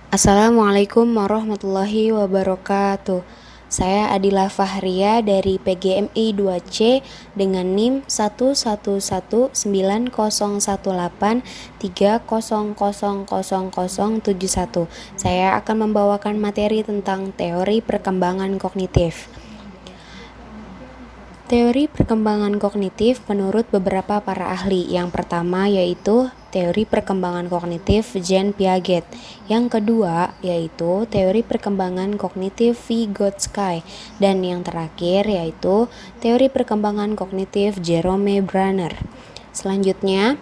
Assalamualaikum warahmatullahi wabarakatuh. Saya Adila Fahria dari PGMI 2C dengan NIM 1119018300071. Saya akan membawakan materi tentang teori perkembangan kognitif. Teori perkembangan kognitif menurut beberapa para ahli. Yang pertama yaitu teori perkembangan kognitif Jean Piaget. Yang kedua yaitu teori perkembangan kognitif Vygotsky. Dan yang terakhir yaitu teori perkembangan kognitif Jerome Bruner. Selanjutnya,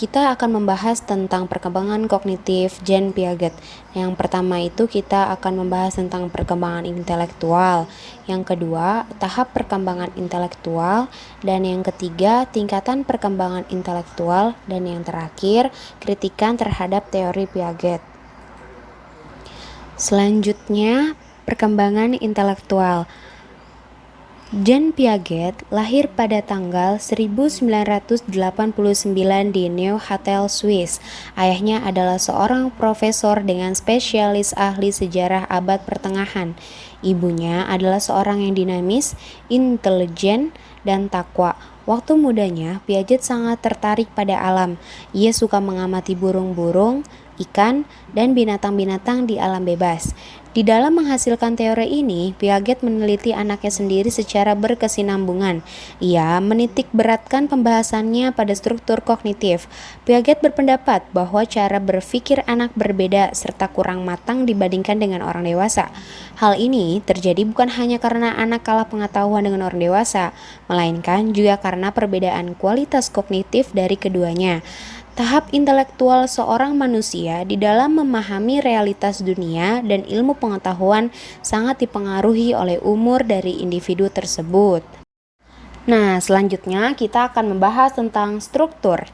kita akan membahas tentang perkembangan kognitif Jean Piaget. Yang pertama itu kita akan membahas tentang perkembangan intelektual. Yang kedua, tahap perkembangan intelektual. Dan yang ketiga, tingkatan perkembangan intelektual. Dan yang terakhir, kritikan terhadap teori Piaget. Selanjutnya, perkembangan intelektual. Jean Piaget lahir pada tanggal 1989 di Neuchâtel, Swiss. Ayahnya adalah seorang profesor dengan spesialis ahli sejarah abad pertengahan. Ibunya adalah seorang yang dinamis, intelijen, dan takwa. Waktu mudanya, Piaget sangat tertarik pada alam. Ia suka mengamati burung-burung, ikan, dan binatang-binatang di alam bebas. Di dalam menghasilkan teori ini, Piaget meneliti anaknya sendiri secara berkesinambungan. Ia menitik beratkan pembahasannya pada struktur kognitif. Piaget berpendapat bahwa cara berpikir anak berbeda serta kurang matang dibandingkan dengan orang dewasa. Hal ini terjadi bukan hanya karena anak kalah pengetahuan dengan orang dewasa, melainkan juga karena perbedaan kualitas kognitif dari keduanya. Tahap intelektual seorang manusia di dalam memahami realitas dunia dan ilmu pengetahuan sangat dipengaruhi oleh umur dari individu tersebut. Nah, selanjutnya kita akan membahas tentang struktur.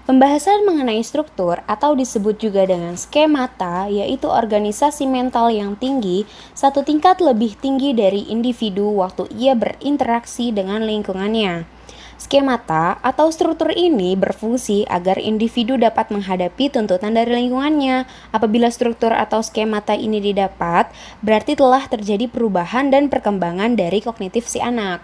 Pembahasan mengenai struktur atau disebut juga dengan skemata, yaitu organisasi mental yang tinggi, satu tingkat lebih tinggi dari individu waktu ia berinteraksi dengan lingkungannya. Skemata atau struktur ini berfungsi agar individu dapat menghadapi tuntutan dari lingkungannya. Apabila struktur atau skemata ini didapat, berarti telah terjadi perubahan dan perkembangan dari kognitif si anak.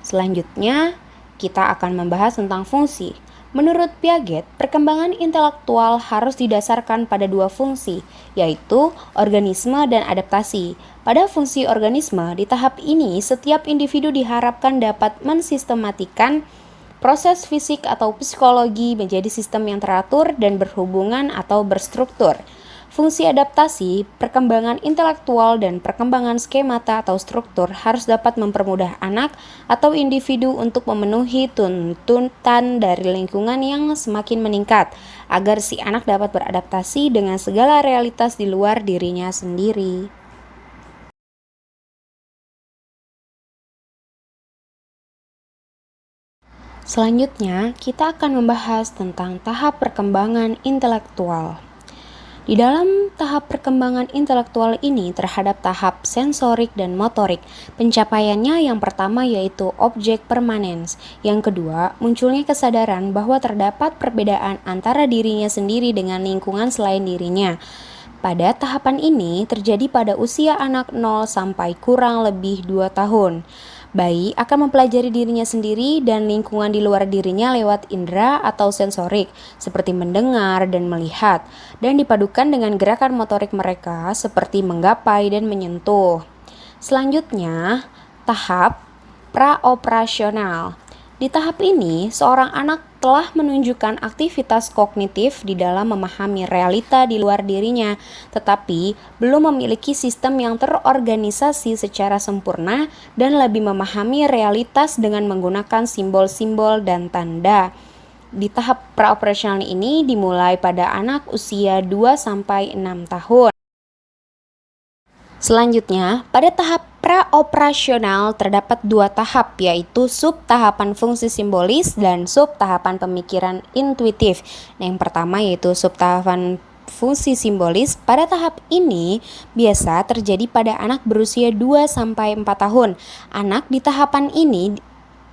Selanjutnya, kita akan membahas tentang fungsi. Menurut Piaget, perkembangan intelektual harus didasarkan pada dua fungsi, yaitu organisme dan adaptasi. Pada fungsi organisme, di tahap ini setiap individu diharapkan dapat mensistematikan proses fisik atau psikologi menjadi sistem yang teratur dan berhubungan atau berstruktur. Fungsi adaptasi, perkembangan intelektual, dan perkembangan skemata atau struktur harus dapat mempermudah anak atau individu untuk memenuhi tuntutan dari lingkungan yang semakin meningkat, agar si anak dapat beradaptasi dengan segala realitas di luar dirinya sendiri. Selanjutnya, kita akan membahas tentang tahap perkembangan intelektual. Di dalam tahap perkembangan intelektual ini terhadap tahap sensorik dan motorik, pencapaiannya yang pertama yaitu objek permanens. Yang kedua, munculnya kesadaran bahwa terdapat perbedaan antara dirinya sendiri dengan lingkungan selain dirinya. Pada tahapan ini terjadi pada usia anak 0 sampai kurang lebih 2 tahun. Bayi akan mempelajari dirinya sendiri dan lingkungan di luar dirinya lewat indera atau sensorik, seperti mendengar dan melihat, dan dipadukan dengan gerakan motorik mereka seperti menggapai dan menyentuh. Selanjutnya, tahap praoperasional. Di tahap ini, seorang anak telah menunjukkan aktivitas kognitif di dalam memahami realita di luar dirinya, tetapi belum memiliki sistem yang terorganisasi secara sempurna dan lebih memahami realitas dengan menggunakan simbol-simbol dan tanda. Di tahap praoperasional ini dimulai pada anak usia 2-6 tahun. Selanjutnya, pada tahap praoperasional terdapat dua tahap, yaitu sub-tahapan fungsi simbolis dan sub-tahapan pemikiran intuitif. Yang pertama yaitu sub-tahapan fungsi simbolis. Pada tahap ini biasa terjadi pada anak berusia 2-4 tahun. Anak di tahapan ini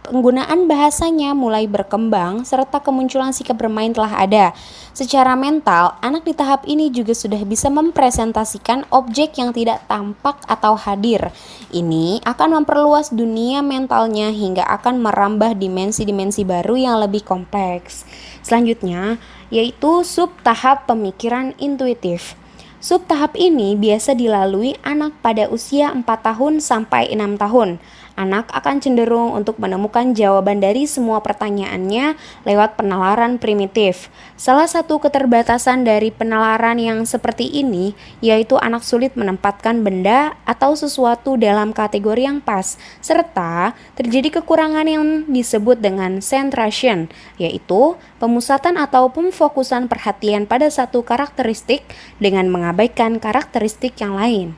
Penggunaan bahasanya mulai berkembang serta kemunculan sikap bermain telah ada. Secara mental, anak di tahap ini juga sudah bisa mempresentasikan objek yang tidak tampak atau hadir. Ini akan memperluas dunia mentalnya hingga akan merambah dimensi-dimensi baru yang lebih kompleks. Selanjutnya, yaitu sub tahap pemikiran intuitif. Sub tahap ini biasa dilalui anak pada usia 4 tahun sampai 6 tahun. Anak akan cenderung untuk menemukan jawaban dari semua pertanyaannya lewat penalaran primitif. Salah satu keterbatasan dari penalaran yang seperti ini yaitu anak sulit menempatkan benda atau sesuatu dalam kategori yang pas, serta terjadi kekurangan yang disebut dengan centration, yaitu pemusatan atau pemfokusan perhatian pada satu karakteristik dengan mengabaikan karakteristik yang lain.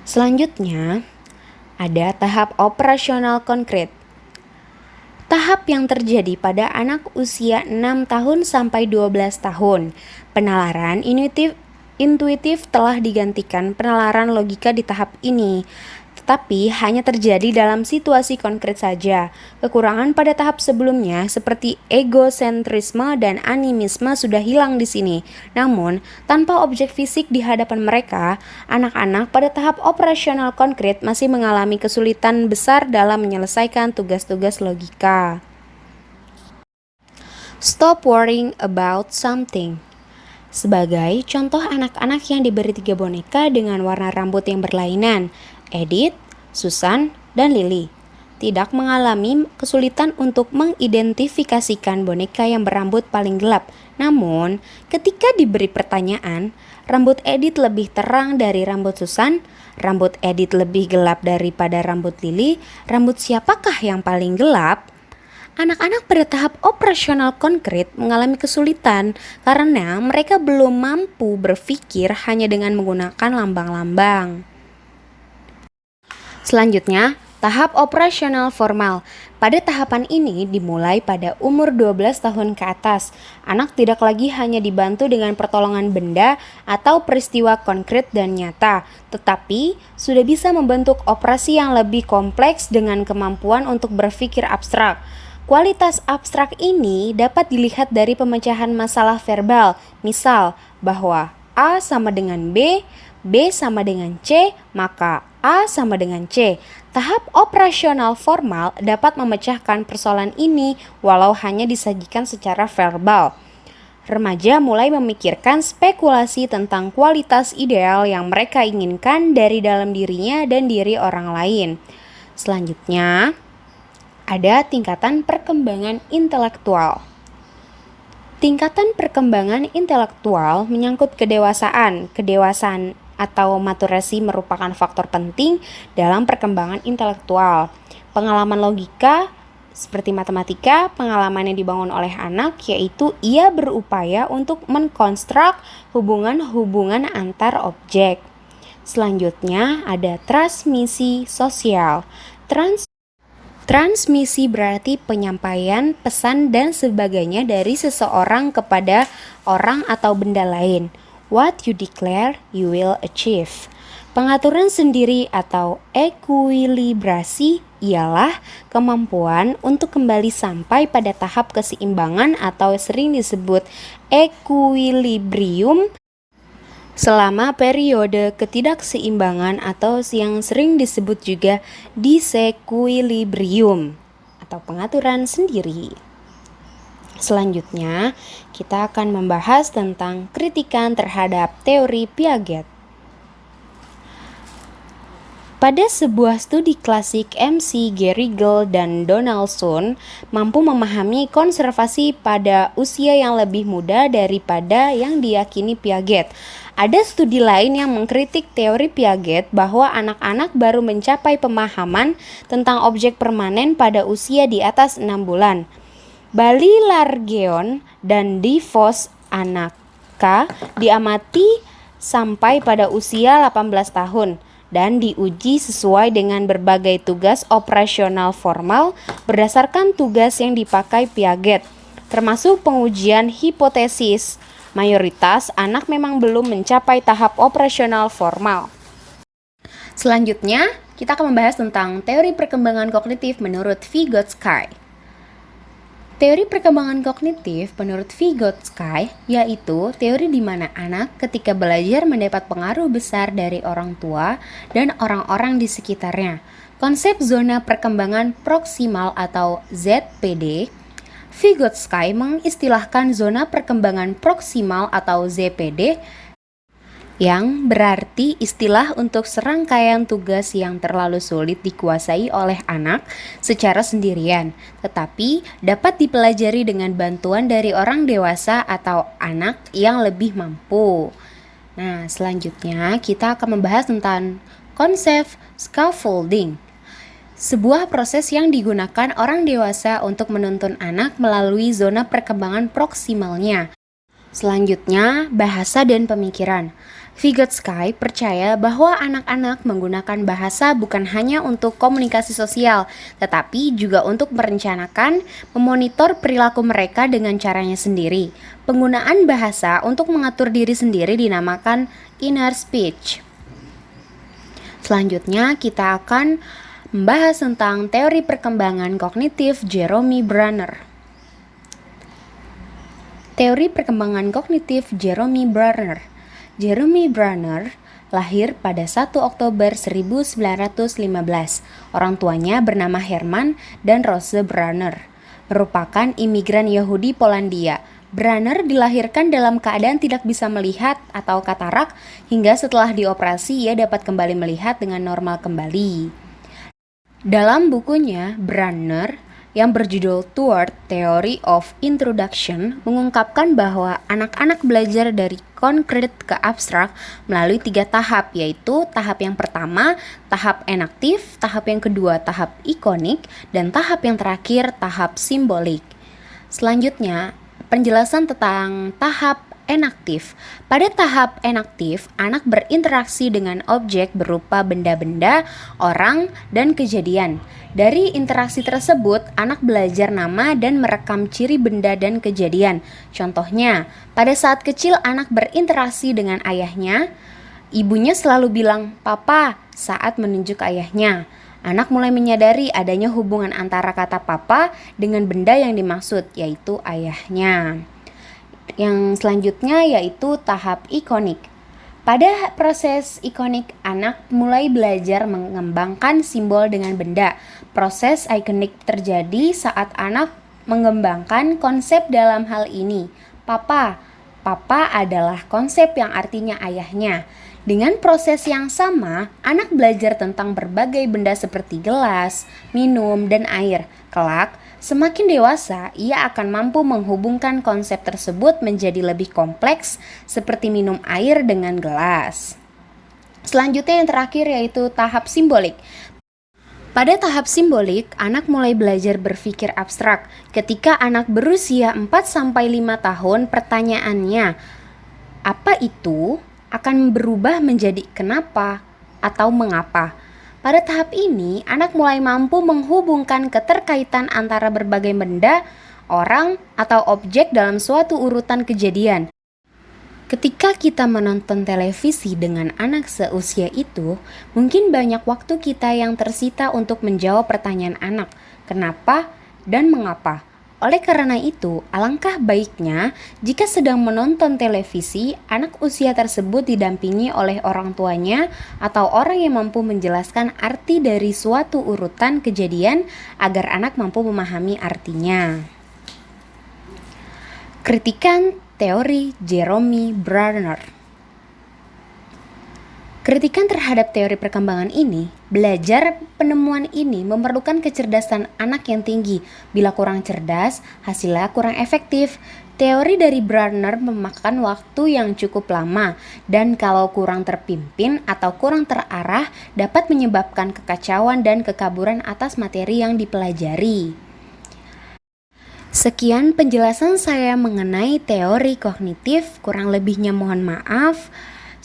Selanjutnya, ada tahap operasional konkret. Tahap yang terjadi pada anak usia 6 tahun sampai 12 tahun. Penalaran intuitif telah digantikan penalaran logika di tahap ini, tetapi hanya terjadi dalam situasi konkret saja. Kekurangan pada tahap sebelumnya seperti egosentrisme dan animisme sudah hilang di sini. Namun, tanpa objek fisik di hadapan mereka, anak-anak pada tahap operasional konkret masih mengalami kesulitan besar dalam menyelesaikan tugas-tugas logika. Stop worrying about something. Sebagai contoh anak-anak yang diberi 3 boneka dengan warna rambut yang berlainan, Edith, Susan, dan Lily tidak mengalami kesulitan untuk mengidentifikasikan boneka yang berambut paling gelap. Namun, ketika diberi pertanyaan, rambut Edith lebih terang dari rambut Susan, rambut Edith lebih gelap daripada rambut Lily, rambut siapakah yang paling gelap? Anak-anak pada tahap operasional konkret mengalami kesulitan karena mereka belum mampu berpikir hanya dengan menggunakan lambang-lambang. Selanjutnya, tahap operasional formal. Pada tahapan ini dimulai pada umur 12 tahun ke atas. Anak tidak lagi hanya dibantu dengan pertolongan benda atau peristiwa konkret dan nyata, tetapi sudah bisa membentuk operasi yang lebih kompleks dengan kemampuan untuk berpikir abstrak. Kualitas abstrak ini dapat dilihat dari pemecahan masalah verbal, misal bahwa A sama dengan B, B sama dengan C, maka A sama dengan C. Tahap operasional formal dapat memecahkan persoalan ini walau hanya disajikan secara verbal. Remaja mulai memikirkan spekulasi tentang kualitas ideal yang mereka inginkan dari dalam dirinya dan diri orang lain. Selanjutnya, ada tingkatan perkembangan intelektual. Tingkatan perkembangan intelektual menyangkut kedewasaan. Kedewasaan atau maturasi merupakan faktor penting dalam perkembangan intelektual. Pengalaman logika seperti matematika, pengalaman yang dibangun oleh anak yaitu ia berupaya untuk mengkonstruk hubungan-hubungan antar objek. Selanjutnya ada transmisi sosial. Transmisi berarti penyampaian pesan dan sebagainya dari seseorang kepada orang atau benda lain. What you declare, you will achieve. Pengaturan sendiri atau ekuilibrasi ialah kemampuan untuk kembali sampai pada tahap keseimbangan atau sering disebut equilibrium selama periode ketidakseimbangan atau yang sering disebut juga disequilibrium atau pengaturan sendiri. Selanjutnya, kita akan membahas tentang kritikan terhadap teori Piaget. Pada sebuah studi klasik, MC Gerigel dan Donaldson mampu memahami konservasi pada usia yang lebih muda daripada yang diyakini Piaget. Ada studi lain yang mengkritik teori Piaget bahwa anak-anak baru mencapai pemahaman tentang objek permanen pada usia di atas 6 bulan. Bali Largeon dan Di Vos Anaka diamati sampai pada usia 18 tahun dan diuji sesuai dengan berbagai tugas operasional formal berdasarkan tugas yang dipakai Piaget, termasuk pengujian hipotesis. Mayoritas anak memang belum mencapai tahap operasional formal. Selanjutnya, kita akan membahas tentang teori perkembangan kognitif menurut Vygotsky. Teori perkembangan kognitif menurut Vygotsky yaitu teori di mana anak ketika belajar mendapat pengaruh besar dari orang tua dan orang-orang di sekitarnya. Konsep zona perkembangan proksimal atau ZPD, Vygotsky mengistilahkan zona perkembangan proksimal atau ZPD yang berarti istilah untuk serangkaian tugas yang terlalu sulit dikuasai oleh anak secara sendirian, tetapi dapat dipelajari dengan bantuan dari orang dewasa atau anak yang lebih mampu. Nah, selanjutnya kita akan membahas tentang konsep scaffolding. Sebuah proses yang digunakan orang dewasa untuk menuntun anak melalui zona perkembangan proksimalnya. Selanjutnya, bahasa dan pemikiran. Vygotsky percaya bahwa anak-anak menggunakan bahasa bukan hanya untuk komunikasi sosial, tetapi juga untuk merencanakan, memonitor perilaku mereka dengan caranya sendiri. Penggunaan bahasa untuk mengatur diri sendiri dinamakan inner speech. Selanjutnya, kita akan membahas tentang teori perkembangan kognitif Jerome Bruner. Teori perkembangan kognitif Jerome Bruner. Jerome Bruner lahir pada 1 Oktober 1915. Orang tuanya bernama Herman dan Rose Bruner, merupakan imigran Yahudi Polandia. Bruner dilahirkan dalam keadaan tidak bisa melihat atau katarak, hingga setelah dioperasi ia dapat kembali melihat dengan normal kembali. Dalam bukunya, Bruner yang berjudul Toward Theory of Introduction mengungkapkan bahwa anak-anak belajar dari konkret ke abstrak melalui 3 tahap, yaitu tahap yang pertama, tahap enaktif, tahap yang kedua, tahap ikonik, dan tahap yang terakhir, tahap simbolik. Selanjutnya, penjelasan tentang tahap enaktif. Pada tahap enaktif, anak berinteraksi dengan objek berupa benda-benda, orang, dan kejadian. Dari interaksi tersebut, anak belajar nama dan merekam ciri benda dan kejadian. Contohnya, pada saat kecil anak berinteraksi dengan ayahnya, ibunya selalu bilang, "Papa," saat menunjuk ayahnya. Anak mulai menyadari adanya hubungan antara kata papa dengan benda yang dimaksud, yaitu ayahnya. Yang selanjutnya yaitu tahap ikonik. Pada proses ikonik, anak mulai belajar mengembangkan simbol dengan benda. Proses ikonik terjadi saat anak mengembangkan konsep dalam hal ini. Papa. Papa adalah konsep yang artinya ayahnya. Dengan proses yang sama, anak belajar tentang berbagai benda seperti gelas, minum, dan air. Kelak, semakin dewasa, ia akan mampu menghubungkan konsep tersebut menjadi lebih kompleks, seperti minum air dengan gelas. Selanjutnya yang terakhir yaitu tahap simbolik. Pada tahap simbolik, anak mulai belajar berpikir abstrak. Ketika anak berusia 4-5 tahun, pertanyaannya, apa itu? Akan berubah menjadi kenapa atau mengapa. Pada tahap ini, anak mulai mampu menghubungkan keterkaitan antara berbagai benda, orang, atau objek dalam suatu urutan kejadian. Ketika kita menonton televisi dengan anak seusia itu, mungkin banyak waktu kita yang tersita untuk menjawab pertanyaan anak, kenapa dan mengapa. Oleh karena itu, alangkah baiknya jika sedang menonton televisi, anak usia tersebut didampingi oleh orang tuanya atau orang yang mampu menjelaskan arti dari suatu urutan kejadian agar anak mampu memahami artinya. Kritikan teori Jerome Bruner. Kritikan terhadap teori perkembangan ini, belajar penemuan ini memerlukan kecerdasan anak yang tinggi. Bila kurang cerdas, hasilnya kurang efektif. Teori dari Bruner memakan waktu yang cukup lama, dan kalau kurang terpimpin atau kurang terarah, dapat menyebabkan kekacauan dan kekaburan atas materi yang dipelajari. Sekian penjelasan saya mengenai teori kognitif, kurang lebihnya mohon maaf.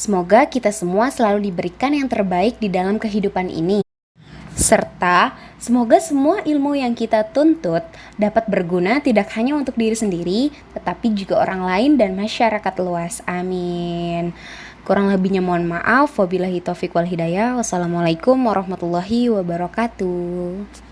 Semoga kita semua selalu diberikan yang terbaik di dalam kehidupan ini. Serta semoga semua ilmu yang kita tuntut dapat berguna tidak hanya untuk diri sendiri, tetapi juga orang lain dan masyarakat luas. Amin. Kurang lebihnya mohon maaf. Wabillahi taufiq wal hidayah. Wassalamualaikum warahmatullahi wabarakatuh.